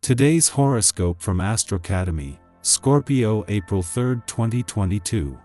Today's horoscope from Astrocademy, Scorpio April 3, 2022.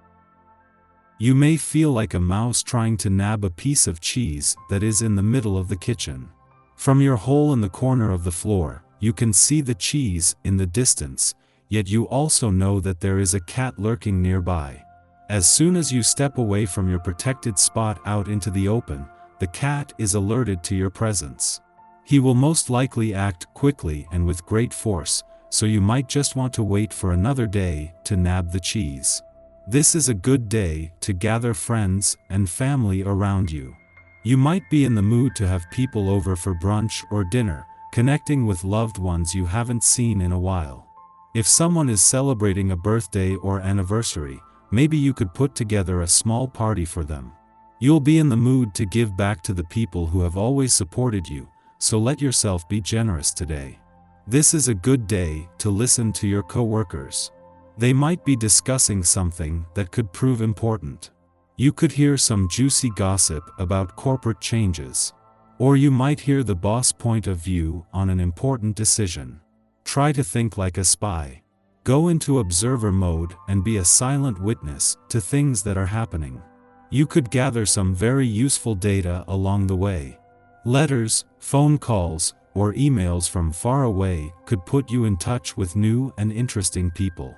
You may feel like a mouse trying to nab a piece of cheese that is in the middle of the kitchen. From your hole in the corner of the floor, you can see the cheese in the distance, yet you also know that there is a cat lurking nearby. As soon as you step away from your protected spot out into the open, the cat is alerted to your presence. He will most likely act quickly and with great force, so you might just want to wait for another day to nab the cheese. This is a good day to gather friends and family around you. You might be in the mood to have people over for brunch or dinner, connecting with loved ones you haven't seen in a while. If someone is celebrating a birthday or anniversary, maybe you could put together a small party for them. You'll be in the mood to give back to the people who have always supported you, so let yourself be generous today. This is a good day to listen to your coworkers. They might be discussing something that could prove important. You could hear some juicy gossip about corporate changes. Or you might hear the boss' point of view on an important decision. Try to think like a spy. Go into observer mode and be a silent witness to things that are happening. You could gather some very useful data along the way. Letters, phone calls, or emails from far away could put you in touch with new and interesting people.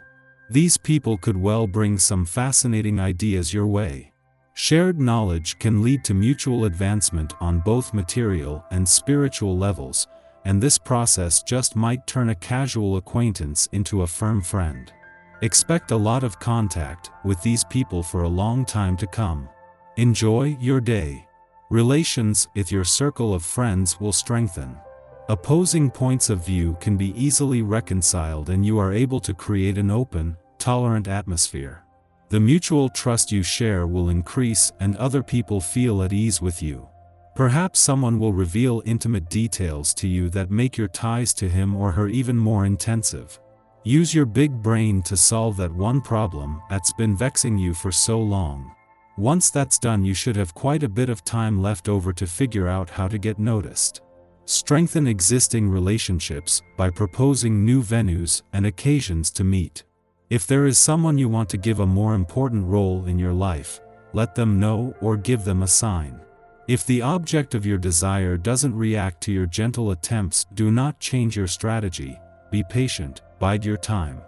These people could well bring some fascinating ideas your way. Shared knowledge can lead to mutual advancement on both material and spiritual levels, and this process just might turn a casual acquaintance into a firm friend. Expect a lot of contact with these people for a long time to come. Enjoy your day. Relations with your circle of friends will strengthen. Opposing points of view can be easily reconciled and you are able to create an open, tolerant atmosphere. The mutual trust you share will increase and other people feel at ease with you. Perhaps someone will reveal intimate details to you that make your ties to him or her even more intensive. Use your big brain to solve that one problem that's been vexing you for so long. Once that's done, you should have quite a bit of time left over to figure out how to get noticed. Strengthen existing relationships by proposing new venues and occasions to meet. If there is someone you want to give a more important role in your life, let them know or give them a sign. If the object of your desire doesn't react to your gentle attempts, do not change your strategy. Be patient, bide your time.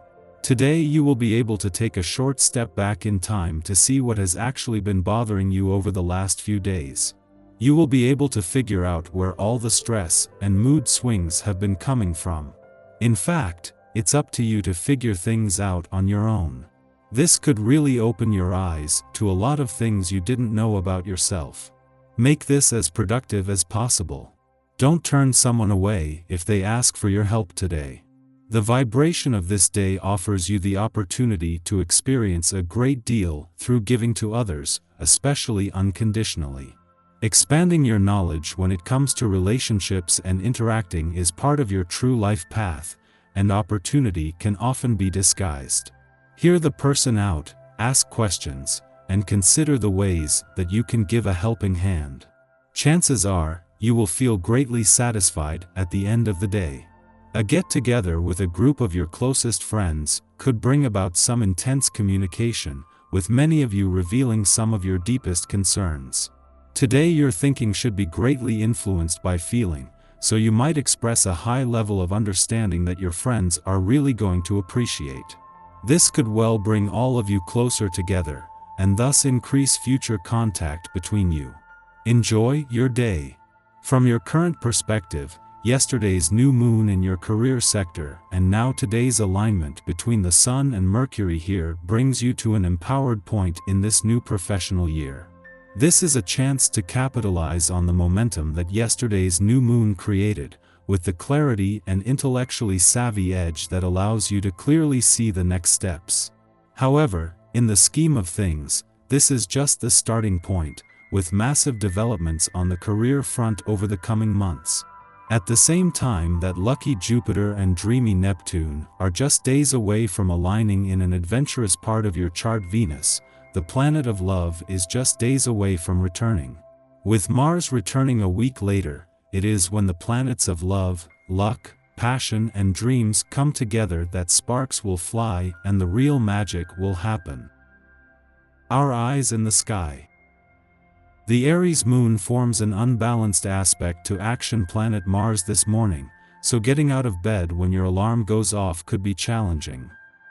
Today you will be able to take a short step back in time to see what has actually been bothering you over the last few days. You will be able to figure out where all the stress and mood swings have been coming from. In fact, it's up to you to figure things out on your own. This could really open your eyes to a lot of things you didn't know about yourself. Make this as productive as possible. Don't turn someone away if they ask for your help today. The vibration of this day offers you the opportunity to experience a great deal through giving to others, especially unconditionally. Expanding your knowledge when it comes to relationships and interacting is part of your true life path, and opportunity can often be disguised. Hear the person out, ask questions, and consider the ways that you can give a helping hand. Chances are, you will feel greatly satisfied at the end of the day. A get-together with a group of your closest friends could bring about some intense communication, with many of you revealing some of your deepest concerns. Today your thinking should be greatly influenced by feeling, so you might express a high level of understanding that your friends are really going to appreciate. This could well bring all of you closer together, and thus increase future contact between you. Enjoy your day. From your current perspective, yesterday's new moon in your career sector and now today's alignment between the Sun and Mercury here brings you to an empowered point in this new professional year. This is a chance to capitalize on the momentum that yesterday's new moon created, with the clarity and intellectually savvy edge that allows you to clearly see the next steps. However, in the scheme of things, this is just the starting point, with massive developments on the career front over the coming months. At the same time that lucky Jupiter and dreamy Neptune are just days away from aligning in an adventurous part of your chart, Venus, the planet of love, is just days away from returning. With Mars returning a week later, it is when the planets of love, luck, passion and dreams come together, that sparks will fly and the real magic will happen. Our eyes in the sky. The Aries moon forms an unbalanced aspect to action planet Mars this morning, so getting out of bed when your alarm goes off could be challenging.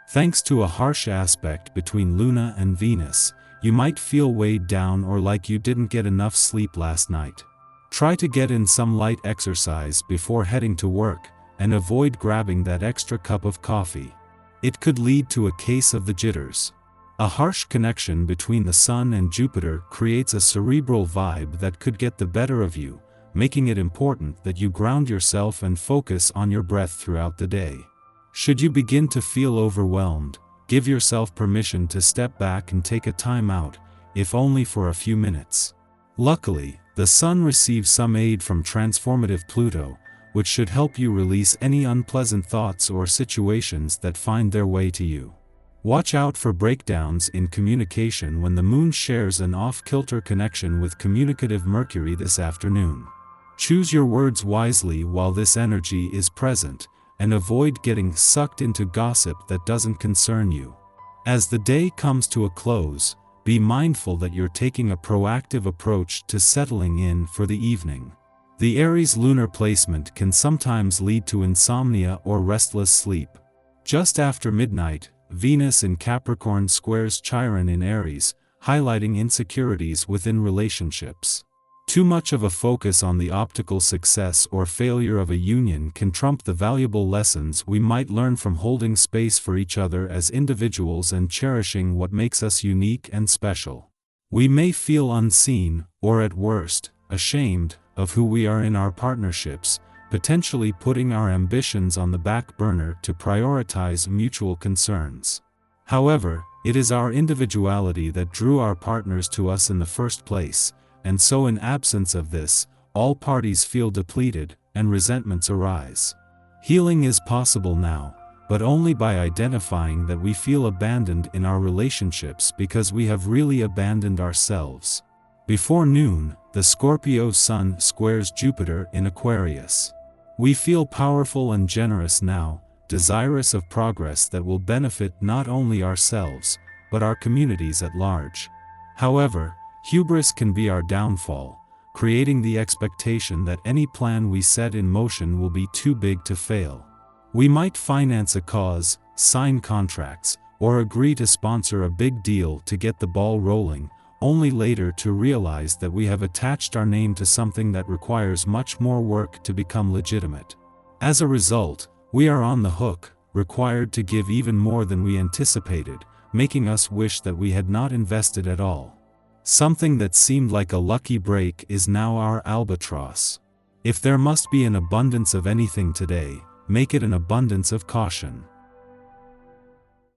Thanks to a harsh aspect between Luna and Venus, you might feel weighed down or like you didn't get enough sleep last night. Try to get in some light exercise before heading to work, and avoid grabbing that extra cup of coffee. It could lead to a case of the jitters. A harsh connection between the Sun and Jupiter creates a cerebral vibe that could get the better of you, making it important that you ground yourself and focus on your breath throughout the day. Should you begin to feel overwhelmed, give yourself permission to step back and take a time out, if only for a few minutes. Luckily, the Sun receives some aid from transformative Pluto, which should help you release any unpleasant thoughts or situations that find their way to you. Watch out for breakdowns in communication when the moon shares an off-kilter connection with communicative Mercury this afternoon. Choose your words wisely while this energy is present, and avoid getting sucked into gossip that doesn't concern you. As the day comes to a close, be mindful that you're taking a proactive approach to settling in for the evening. The Aries lunar placement can sometimes lead to insomnia or restless sleep. Just after midnight, Venus in Capricorn squares Chiron in Aries, highlighting insecurities within relationships. Too much of a focus on the optical success or failure of a union can trump the valuable lessons we might learn from holding space for each other as individuals and cherishing what makes us unique and special. We may feel unseen, or at worst, ashamed, of who we are in our partnerships, potentially putting our ambitions on the back burner to prioritize mutual concerns. However, it is our individuality that drew our partners to us in the first place, and so in absence of this, all parties feel depleted, and resentments arise. Healing is possible now, but only by identifying that we feel abandoned in our relationships because we have really abandoned ourselves. Before noon, the Scorpio Sun squares Jupiter in Aquarius. We feel powerful and generous now, desirous of progress that will benefit not only ourselves, but our communities at large. However, hubris can be our downfall, creating the expectation that any plan we set in motion will be too big to fail. We might finance a cause, sign contracts, or agree to sponsor a big deal to get the ball rolling, only later to realize that we have attached our name to something that requires much more work to become legitimate. As a result, we are on the hook, required to give even more than we anticipated, making us wish that we had not invested at all. Something that seemed like a lucky break is now our albatross. If there must be an abundance of anything today, make it an abundance of caution.